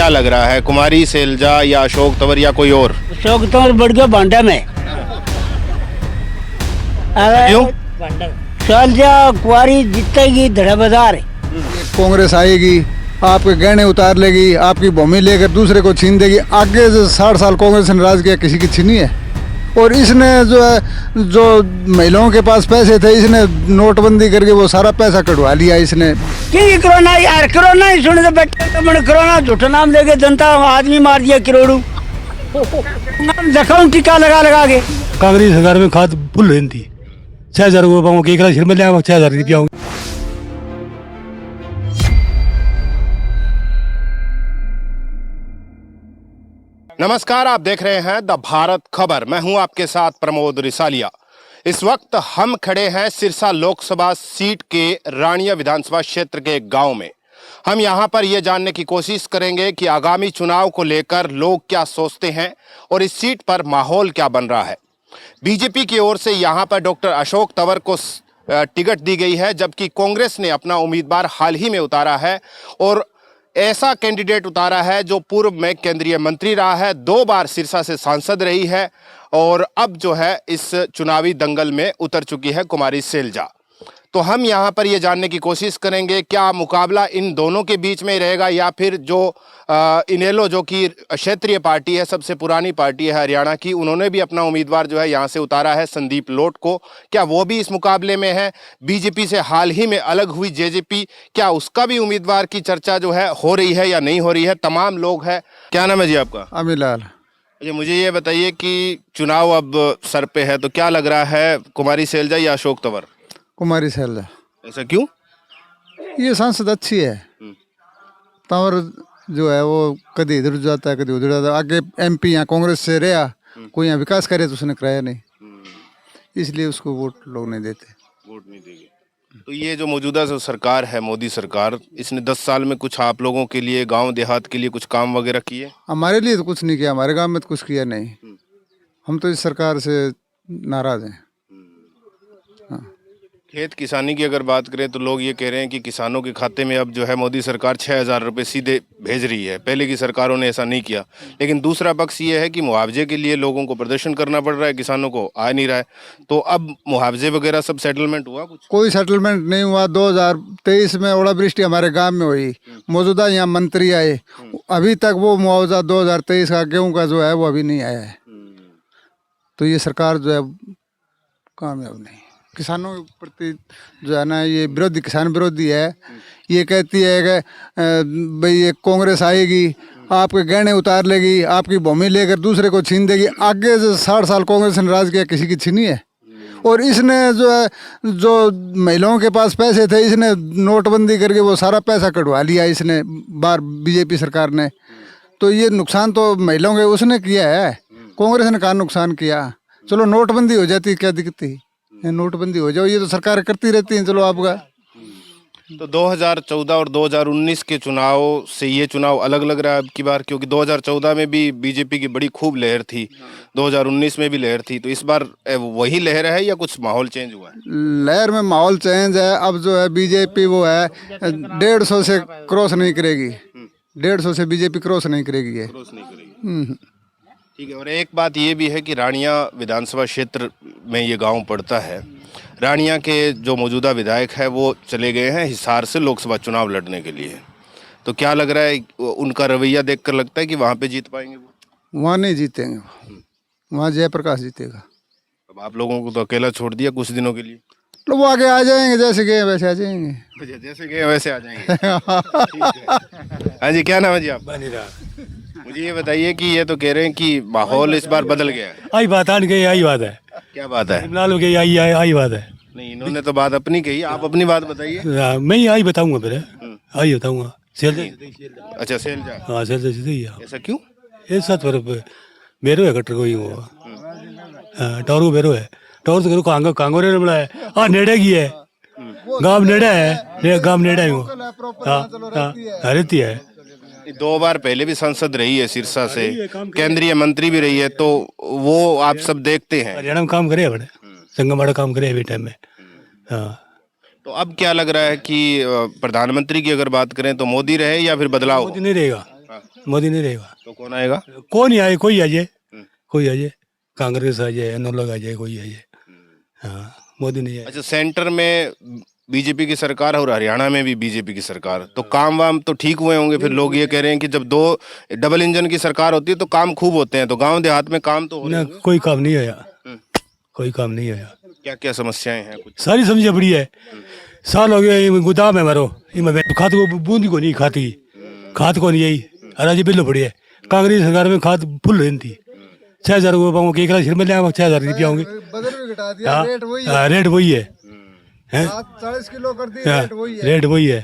क्या लग रहा है, कुमारी सैलजा या अशोक तंवर या कोई और? अशोक तंवर बढ़ गया भांडा में। क्यों? सैलजा कुंवारी जीतेगी धड़ा बाजार। कांग्रेस आएगी, आपके गहने उतार लेगी, आपकी भूमि लेकर दूसरे को छीन देगी। आगे जो 60 साल कांग्रेस ने राज किया, किसी की छीनी है? और इसने जो है, जो महिलाओं के पास पैसे थे, इसने नोटबंदी करके वो सारा पैसा कटवा लिया इसने। की कोरोना यार, कोरोना ही सुन बैठे तो मैंने कोरोना झूठा नाम देके जनता आदमी मार दिया करोड़ों। जख्म टीका लगा लगा के कांग्रेस सरकार में खाद फुल रहती थी। 6,000 रुपये पाऊंगा, एक लाख में लिया 6,000 रुपया आऊंगा। नमस्कार, आप देख रहे हैं द भारत खबर। मैं हूं आपके साथ प्रमोद रिसालिया। इस वक्त हम खड़े हैं सिरसा लोकसभा सीट के रानिया विधानसभा क्षेत्र के एक गांव में। हम यहां पर यह जानने की कोशिश करेंगे कि आगामी चुनाव को लेकर लोग क्या सोचते हैं और इस सीट पर माहौल क्या बन रहा है। बीजेपी की ओर से यहां पर डॉक्टर अशोक तंवर को टिकट दी गई है, जबकि कांग्रेस ने अपना उम्मीदवार हाल ही में उतारा है और ऐसा कैंडिडेट उतारा है जो पूर्व में केंद्रीय मंत्री रहा है, 2 बार सिरसा से सांसद रही है और अब जो है इस चुनावी दंगल में उतर चुकी है कुमारी सैलजा। तो हम यहाँ पर ये जानने की कोशिश करेंगे क्या मुकाबला इन दोनों के बीच में रहेगा या फिर जो इनेलो जो कि क्षेत्रीय पार्टी है, सबसे पुरानी पार्टी है हरियाणा की, उन्होंने भी अपना उम्मीदवार जो है यहाँ से उतारा है संदीप लोट को, क्या वो भी इस मुकाबले में है? बीजेपी से हाल ही में अलग हुई जेजेपी, क्या उसका भी उम्मीदवार की चर्चा जो है हो रही है या नहीं हो रही है? तमाम लोग हैं। क्या नाम है जी आपका? अमिलाल। जी, मुझे ये बताइए कि चुनाव अब सर पे है तो क्या लग रहा है, कुमारी सैलजा या अशोक तंवर? कुमारी सैलजा। ऐसा क्यों? ये सांसद अच्छी है। तंवर जो है वो कभी इधर जाता है, कभी उधर जाता है। आगे एमपी यहाँ कांग्रेस से रहा, कोई यहाँ विकास करे तो उसने कराया नहीं, इसलिए उसको वोट लोग नहीं देते। वोट नहीं देंगे। तो ये जो मौजूदा जो सरकार है, मोदी सरकार, इसने 10 साल में कुछ आप लोगों के लिए, गांव देहात के लिए कुछ काम वगैरह किए? हमारे लिए तो कुछ नहीं किया, हमारे गांव में तो कुछ किया नहीं। हम तो इस सरकार से नाराज हैं। खेत किसानी की अगर बात करें तो लोग ये कह रहे हैं कि किसानों के खाते में अब जो है मोदी सरकार 6,000 रुपये सीधे भेज रही है, पहले की सरकारों ने ऐसा नहीं किया। लेकिन दूसरा पक्ष ये है कि मुआवजे के लिए लोगों को प्रदर्शन करना पड़ रहा है, किसानों को आ नहीं रहा है। तो अब मुआवजे वगैरह सब सेटलमेंट हुआ? कुछ कोई सेटलमेंट नहीं हुआ। 2023 में ओलावृष्टि हमारे गांव में हुई, मौजूदा यहाँ मंत्री आए, अभी तक वो मुआवजा 2023 का गेहूं का जो है वो अभी नहीं आया है। तो ये सरकार जो है कामयाब नहीं। किसानों के प्रति जो है ना, ये विरोधी, किसान विरोधी है। ये कहती है कि भाई ये कांग्रेस आएगी, आपके गहने उतार लेगी, आपकी भूमि लेकर दूसरे को छीन देगी। आगे जो 60 साल कांग्रेस ने राज किया, किसी की छीनी है? और इसने जो है, जो महिलाओं के पास पैसे थे, इसने नोटबंदी करके वो सारा पैसा कटवा लिया इसने बार बीजेपी सरकार ने। तो ये नुकसान तो महिलाओं के उसने किया है, कांग्रेस ने कहा नुकसान किया। चलो नोटबंदी हो जाती, क्या दिक्कत थी? नोटबंदी हो जाओ, ये तो सरकार करती रहती है। चलो आपका तो 2014 और 2019 के चुनाव से ये चुनाव अलग लग रहा है अब की बार, क्योंकि 2014 में भी बीजेपी की बड़ी खूब लहर थी, 2019 में भी लहर थी। तो इस बार वही लहर है या कुछ माहौल चेंज हुआ है? लहर में माहौल चेंज है। अब जो है बीजेपी वो है 150 से क्रॉस नहीं करेगी, 150 से बीजेपी क्रॉस नहीं करेगी है। क्रॉस नहीं करेगी, ठीक है। और एक बात ये भी है कि रानिया विधानसभा क्षेत्र में ये गांव पड़ता है। रानिया के जो मौजूदा विधायक है वो चले गए हैं हिसार से लोकसभा चुनाव लड़ने के लिए। तो क्या लग रहा है, उनका रवैया देखकर लगता है कि वहाँ पे जीत पाएंगे वो? वहाँ नहीं जीतेंगे, वहाँ जयप्रकाश जीतेगा। अब आप लोगों को तो अकेला छोड़ दिया कुछ दिनों के लिए। तो वो आगे आ जाएंगे, जैसे गए वैसे आ जाएंगे। जैसे गए वैसे आ जाएंगे। हाँ जी, क्या नाम है जी आप? मुझे ये बताइए कि ये तो कह रहे हैं कि माहौल इस बार बदल गया है। आई बात आन गई, आई बात है। क्या बात है? लाल के आई बात है। नहीं, इन्होंने तो बात अपनी कही, आप अपनी बात बताइए। मैं ही आई बताऊंगा, फिर आई बताऊंगा। अच्छा, सैलजा। हाँ, सैलजा जी। ऐसा क्यों? ऐसा तो मेरो है कटर कोई वो टोर को मेरो है, टोर तो कांगोरे ने बनाया है। हाँ, नेड़े की है, गांव नेड़ा है, गांव नेड़ा है वो। हाँ, रहती है। 2 बार पहले भी सांसद रही है सिरसा से, केंद्रीय मंत्री भी रही है, तो वो आप सब देखते हैं। हरियाणा में काम करे बड़े, संगम काम करे अभी टाइम में। हाँ, तो अब क्या लग रहा है कि प्रधानमंत्री की अगर बात करें तो मोदी रहे या फिर बदलाव? मोदी नहीं रहेगा, मोदी नहीं रहेगा। तो कौन आएगा? कौन ही आए, कोई आ जाए, कोई आ जाए, कांग्रेस आ जाए, लोग आ जाए, कोई आ जाए। हाँ, मोदी नहीं आए। अच्छा, सेंटर में बीजेपी की सरकार और हरियाणा में भी बीजेपी की सरकार, तो काम वाम तो ठीक हुए होंगे। फिर लोग ये कह रहे हैं कि जब दो डबल इंजन की सरकार होती है तो काम खूब होते हैं, तो गांव देहात में काम तो हो रहे ना, होंगे। कोई काम नहीं आया, कोई काम नहीं आया। क्या क्या समस्याएं हैं कुछ? सारी सब्जियां बड़ी है, साल हो गया, ये गोदाम है मारो, ये खाद को बूंदी को नहीं खाती, खाद को नहीं आई, अराजी बिल्लो पड़ी है। कांग्रेस सरकार में खाद फुल रहती थी, 6,000 रुपये पाऊंगे, 1 लाख में ले 6,000 रुपये होंगे। बदल भी घटा दिया, रेट वही है, रेट वही है, 40 किलो कर दी, रेट वही है। रेट वही है।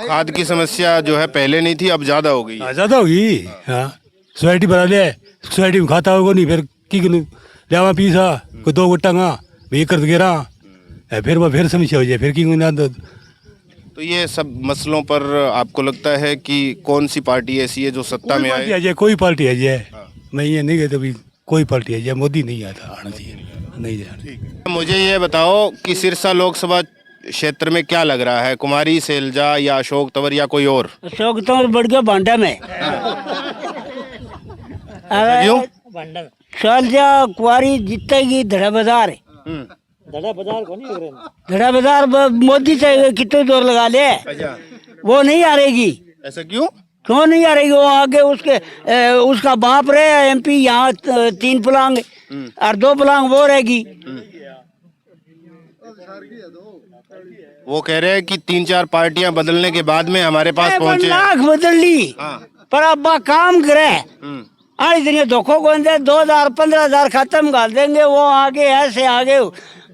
खाद की समस्या जो है पहले नहीं थी, अब ज्यादा हो गई है। ज्यादा होगी। हाँ, सोसाइटी बना ले, सोसाइटी में खाता होगा नहीं, फिर की करूँ, लियावा पीसा कोई 2 गुट्टा भी कर गिरा, फिर वो फिर समस्या हो जाए, फिर की ना। तो ये सब मसलों पर आपको लगता है कि कौन सी पार्टी ऐसी है जो सत्ता में आए? आ जाए, कोई पार्टी आ जाए, मैं ये नहीं कहता भी कोई पार्टी आ जाए, मोदी नहीं आता, आना चाहिए, नहीं जाना। मुझे ये बताओ कि सिरसा लोकसभा क्षेत्र में क्या लग रहा है, कुमारी सैलजा या अशोक तंवर या कोई और? अशोक तंवर बढ़ गया भांडा में। क्यों? सैलजा कुंवारी जीतेगी, धड़ा बाजार है। धड़ा बाजार मोदी से कितने जोर लगा ले, वो नहीं हारेगी। ऐसा क्यों? क्यों नहीं हारेगी? वो आगे उसका बाप रहे MP, यहाँ 3 पलांग और 2 पलांग वो रहेगी। वो कह रहे हैं कि 3-4 पार्टियां बदलने के बाद में हमारे पास पहुंचे। लाख बदल ली, पर अब काम करे। आज दिन धोखो को 2,000 15,000 खत्म कर देंगे, वो आगे ऐसे आगे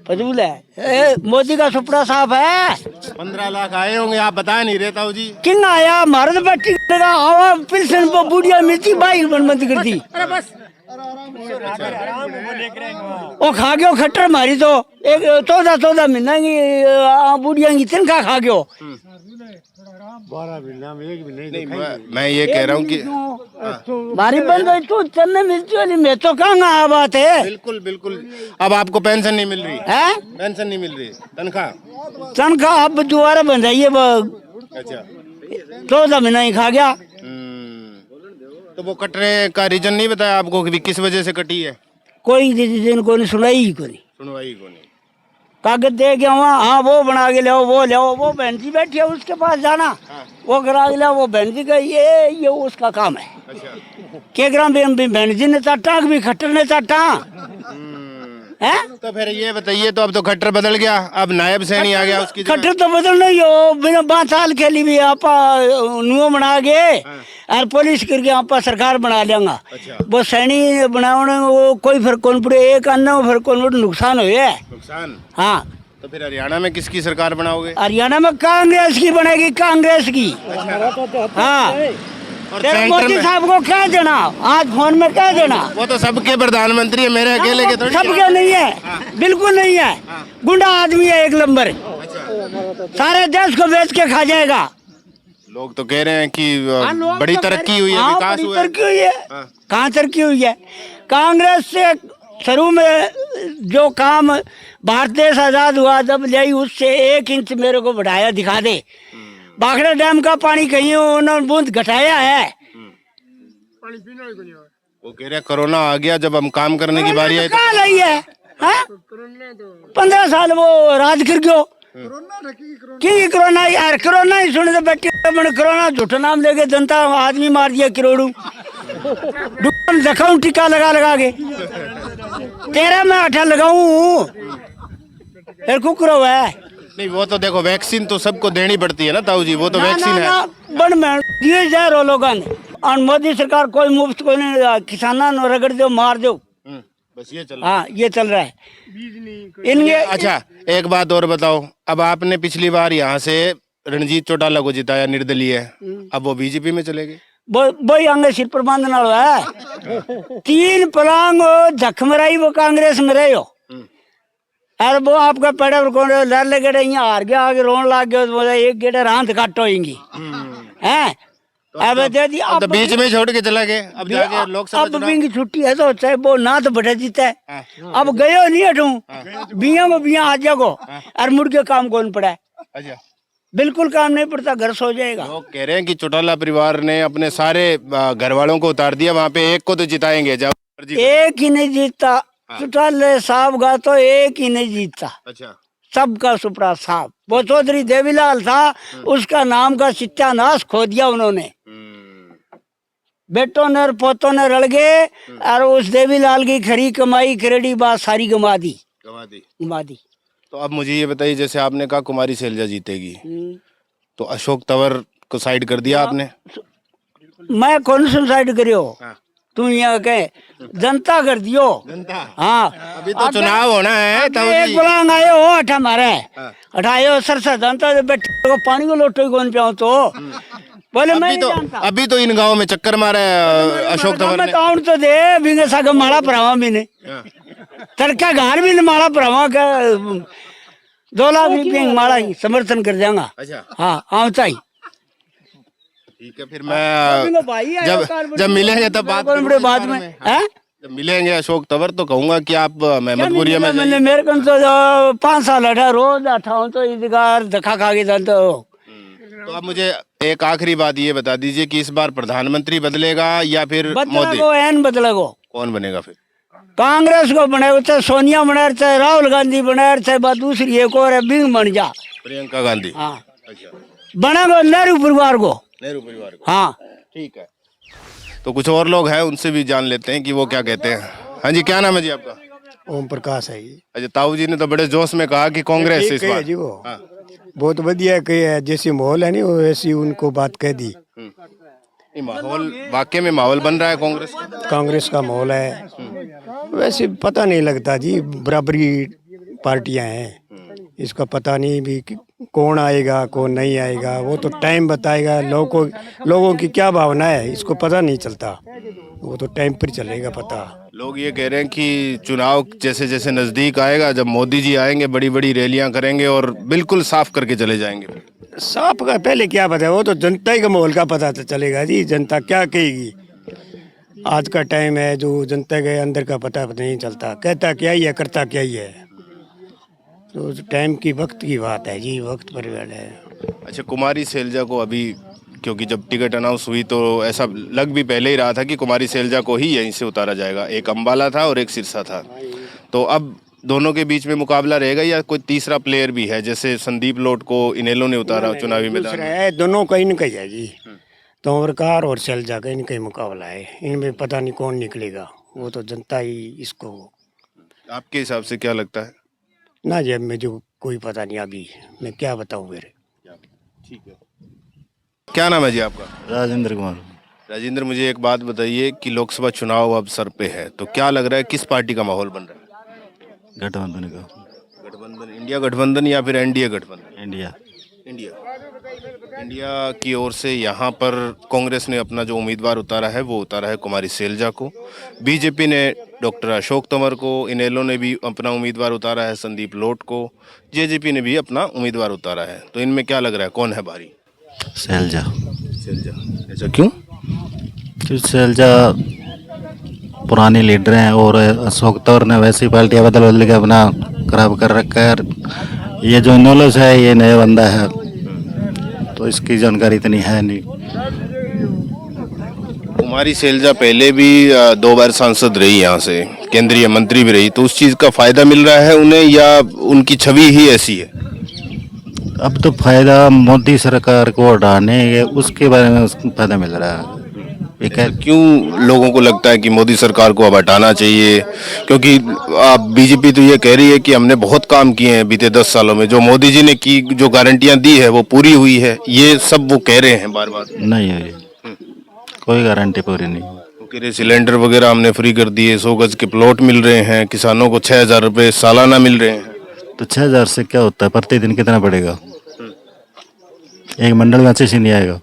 फजूल है। मोदी का सुपड़ा साफ है। 15 लाख आए होंगे, आप बता नहीं रहे ताऊ जी। किंग आया मर्द बट्टी आवा पिल्सन पर बुढ़िया मिलती बाइक बंद कर दी। वो खा गयो खट्टर मारी तो एक 14 महीना की बुढ़िया की तनखा खा गयो। नहीं, मैं ये कह रहा हूँ कि मारी बंद हुई तो चन्ने मिलती वाली, मैं तो कहाँ बात है। बिल्कुल बिल्कुल। अब आपको पेंशन नहीं मिल रही है? पेंशन नहीं मिल रही, तनख्वाह अब दोबारा बंधाइए। अच्छा, 14 महीना ही खा गया। तो वो कटने का रीजन नहीं बताया आपको कि किस वजह से कटी है? कोई रीजन को नहीं, सुनाई ही को नहीं, सुनवाई को नहीं। कागज दे गया वहाँ, हाँ वो बना के लाओ, वो लाओ, वो बहन जी बैठी है उसके पास जाना, वो करा के लाओ, वो बहन जी का ये उसका काम है। अच्छा, के ग्राम बहन जी ने चाटा भी खट्टर ने चाटा है। तो फिर ये बताइए, तो अब तो खट्टर बदल गया, अब नायब सैनी आ गया उसकी जगह। खट्टर तो बदल नहीं हो, बिना 5 साल खेली भी आप नुओ बना के और पुलिस करके आप सरकार बना लेंगा। वो सैनी बनाने वो कोई फर्क कौन पड़े, एक अन्ना फर्क कौन पड़े, नुकसान हो गया नुकसान। हाँ, तो फिर हरियाणा में किसकी सरकार बनाओगे? हरियाणा में कांग्रेस की बनेगी, कांग्रेस की। हाँ, और तेरे सेंटर मोदी में साहब को कह देना, आज फोन में कह देना। वो तो सबके प्रधानमंत्री है, मेरे अकेले के थोड़ी। सबके नहीं है, बिल्कुल नहीं है, गुंडा आदमी है 1 नंबर, सारे देश को बेच के खा जाएगा। लोग तो कह रहे हैं कि बड़ी तरक्की हुई है, विकास हुआ है। तरक्की हुई है, कहाँ तरक्की हुई है? कांग्रेस से शुरू में जो काम भारत देश आजाद हुआ जब ले, उससे 1 इंच मेरे को बढ़ाया दिखा दे। बाखड़ा डैम का पानी कहीं उन्होंने बूंद घटाया है। वो कह रहे हैं कोरोना आ गया, जब हम काम करने की बारी आई तो कहाँ नहीं है, 15 साल वो राज कर गयो। की कोरोना यार, कोरोना ही सुने तो बैठे कोरोना झूठा नाम लेके जनता आदमी मार दिया करोड़ों। दिखाऊं टीका लगा लगा के, तेरा मैं 8 लगाऊं फिर कुकरो है। नहीं, वो तो देखो वैक्सीन तो सबको देनी पड़ती है ना ताऊ जी, वो तो वैक्सीन है। बड़ में दिए जा रहे लोगों ने, और मोदी सरकार कोई मुफ्त को नहीं, किसाना ने रगड़ दो मार दो, बस ये चल रहा हाँ ये चल रहा है इनके। अच्छा, एक बात और बताओ, अब आपने पिछली बार यहाँ से रणजीत चौटाला को जिताया, निर्दलीय है, अब वो बीजेपी में चले गए। वही आगे सिर पर बांधने वाला है। 3 पलांग झकमराई वो कांग्रेस में रहे हो, अरे वो आपका पेड़े पर कौन लड़ ले गेड़े यहाँ हार गया, आगे रोन लाग गया, तो एक गेड़े रांत काट होगी हैं। अब दे दी, अब तो बीच में छोड़ के चला गए, अब जाके लोकसभा अब बिंग की छुट्टी है तो चाहे वो ना तो बटा जीता है। अब गयो नहीं हटू, बिया को बिया आ जागो और मुड़ के काम कौन पड़ा है। अच्छा, बिल्कुल काम नहीं पड़ता, घर सो जाएगा। लोग कह रहे हैं कि चौटाला परिवार ने अपने सारे घर वालों को उतार दिया, वहां पे एक को तो जिताएंगे जब मर्जी। एक ही नहीं जीतता, चौटाले साहब का तो एक ही नहीं जीतता, अच्छा, सबका सुपड़ा साहब। वो चौधरी देवीलाल था, उसका नाम का सत्यानाश खो दिया उन्होंने। बेटों ने और पोतों ने रल गए और उस देवीलाल की खरी कमाई क्रेडी बात सारी गमा दी। तो अब मुझे ये बताइए, जैसे आपने कहा कुमारी शैलजा जीतेगी, तो अशोक तंवर को साइड कर दिया आपने? मैं कौन सुसाइड करियो, तू यहाँ कहे जनता कर दियो। हाँ, अभी तो चुनाव होना है तब एक बुलांग आयो हो अठा मारे अठायो सरसा जनता से बैठे को पानी को लोटो कौन पियाओ तो बोले मैं नहीं जानता। अभी तो इन गांवों में चक्कर मारा है अशोक तंवर ने। काउंट तो दे बिंगे साग माला भरावा भी ने तड़का घर भी ने माला भरावा का 2 लाख रुपये माला ही समर्थन कर जाऊंगा। अच्छा, हाँ आवता ही ठीक है, फिर मैं जब मिलेंगे तब बात बड़े बाद में हैं? जब मिलेंगे अशोक तंवर तो कहूंगा कि आप महमदपुरिया में मैंने मेरे को तो 5 साल अठा रोज अठाऊं तो इधर धक्का खा के जानते हो। तो अब मुझे एक आखिरी बात ये बता दीजिए कि इस बार प्रधानमंत्री बदलेगा या फिर मोदी? बदलेगो। कौन बनेगा फिर? कांग्रेस को बनाए, चाहे सोनिया बनाए, चाहे राहुल गांधी बनाए, चाहे बात दूसरी एक और है बिंग बन जा, प्रियंका गांधी। हाँ बनेगा नेहरू परिवार को। नेहरू परिवार को, हाँ ठीक है। तो कुछ और लोग हैं, उनसे भी जान लेते हैं कि वो क्या कहते हैं। हाँ जी, क्या नाम है जी आपका? ओम प्रकाश है जी। अच्छा, ताऊ जी ने तो बड़े जोश में कहा कि कांग्रेस इस बार। जी वो हाँ। बहुत बढ़िया कही, जैसी माहौल है नहीं वो वैसी उनको बात कह दी। ये माहौल वाकई में माहौल बन रहा है कांग्रेस का? कांग्रेस का माहौल है, वैसे पता नहीं लगता जी, बराबरी पार्टियां हैं, इसका पता नहीं भी कौन आएगा कौन नहीं आएगा, वो तो टाइम बताएगा। लोगों की क्या भावना है इसको पता नहीं चलता, वो तो टाइम पर चलेगा पता। लोग ये कह रहे हैं कि चुनाव जैसे जैसे नजदीक आएगा, जब मोदी जी आएंगे बड़ी बड़ी रैलियां करेंगे और बिल्कुल साफ करके चले जाएंगे। साफ का पहले क्या पता है, वो तो जनता ही का माहौल का पता तो चलेगा जी, जनता क्या कहेगी। आज का टाइम है जो जनता के अंदर का पता नहीं चलता, कहता क्या ही है करता क्या ही है, तो टाइम की वक्त की बात है जी, वक्त पर है। अच्छा, कुमारी शैलजा को अभी, क्योंकि जब टिकट अनाउंस हुई तो ऐसा लग भी पहले ही रहा था कि कुमारी शैलजा को ही यहीं से उतारा जाएगा, एक अंबाला था और एक सिरसा था, तो अब दोनों के बीच में मुकाबला रहेगा या कोई तीसरा प्लेयर भी है? जैसे संदीप लोट को इनेलो ने उतारा चुनावी मैदान में। है दोनों का इनका ही है जी, तंवरकार और शैलजा का इनका ही मुकाबला है, इनमें पता नहीं कौन निकलेगा, वो तो जनता ही इसको। आपके हिसाब से क्या लगता है? ना जब में जो कोई पता नहीं, अभी मैं क्या बताऊँ मेरे। ठीक है, क्या नाम है जी आपका? राजेंद्र कुमार। राजेंद्र, मुझे एक बात बताइए कि लोकसभा चुनाव अब सर पे है, तो क्या लग रहा है किस पार्टी का माहौल बन रहा है? गठबंधन का। गठबंधन, इंडिया गठबंधन या फिर एनडीए गठबंधन? इंडिया। इंडिया की ओर से यहाँ पर कांग्रेस ने अपना जो उम्मीदवार उतारा है वो उतारा है कुमारी शैलजा को, बीजेपी ने डॉक्टर अशोक तंवर को, इनेलो ने भी अपना उम्मीदवार उतारा है संदीप लोट को, जेजेपी ने भी अपना उम्मीदवार उतारा है, तो इनमें क्या लग रहा है कौन है भारी? शैलजा। ऐसा क्यों? क्योंकि शैलजा पुराने लीडर हैं और अशोक तंवर ने वैसी पार्टियां बदल बदल के अपना खराब कर रखा है। ये जो नॉलेज है ये नया बंदा है तो इसकी जानकारी इतनी है नहीं। कुमारी शैलजा पहले भी 2 बार सांसद रही, यहाँ से केंद्रीय मंत्री भी रही, तो उस चीज़ का फायदा मिल रहा है उन्हें या उनकी छवि ही ऐसी है? अब तो फायदा मोदी सरकार को हटाने उसके बारे में उसको फायदा मिल रहा है। क्यों लोगों को लगता है कि मोदी सरकार को अब हटाना चाहिए? क्योंकि बीजेपी तो ये कह रही है कि हमने बहुत काम किए हैं बीते 10 सालों में, जो मोदी जी ने की जो गारंटियां दी है वो पूरी हुई है, ये सब वो कह रहे हैं बार बार। नहीं है, कोई गारंटी पूरी नहीं। क्योंकि सिलेंडर वगैरह हमने फ्री कर दिए, 100 गज के प्लॉट मिल रहे हैं, किसानों को 6,000 रुपये सालाना मिल रहे हैं। तो 6,000 से क्या होता है, प्रतिदिन कितना पड़ेगा? एक मंडल में अच्छे से नहीं आएगा,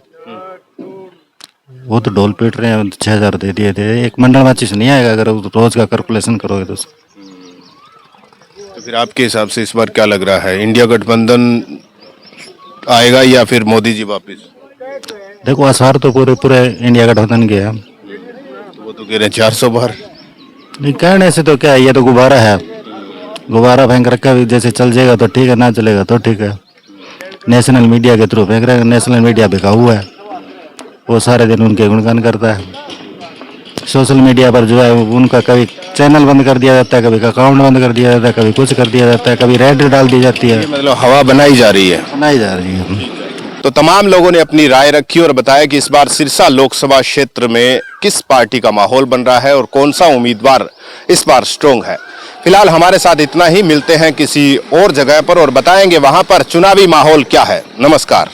वो तो ढोल पीट रहे हैं, 6,000 दे दिए थे, एक मंडल में अच्छे से नहीं आएगा अगर रोज का कैलकुलेशन करोगे तो। फिर आपके हिसाब से इस बार क्या लग रहा है, इंडिया गठबंधन आएगा या फिर मोदी जी वापिस? देखो आसार तो पूरे इंडिया गठबंधन के है। तो वो तो कह रहे हैं 400 बार। नहीं, कहने से तो क्या है, ये तो गुब्बारा है, गुब्बारा फेंक रखा है, जैसे चल जाएगा तो ठीक है, ना चलेगा तो ठीक है। नेशनल मीडिया के थ्रू फेंक रहे हैं। नेशनल मीडिया बिका हुआ है, वो सारे दिन उनके गुणगान करता है। सोशल मीडिया पर जो है उनका कभी चैनल बंद कर दिया जाता है, कभी अकाउंट बंद कर दिया जाता है, कभी कुछ कर दिया जाता है, कभी रेड डाल दी जाती है, मतलब हवा बनाई जा रही है। बनाई जा रही है। तो तमाम लोगों ने अपनी राय रखी और बताया कि इस बार सिरसा लोकसभा क्षेत्र में किस पार्टी का माहौल बन रहा है और कौन सा उम्मीदवार इस बार स्ट्रांग है। फिलहाल हमारे साथ इतना ही, मिलते हैं किसी और जगह पर और बताएंगे वहां पर चुनावी माहौल क्या है। नमस्कार।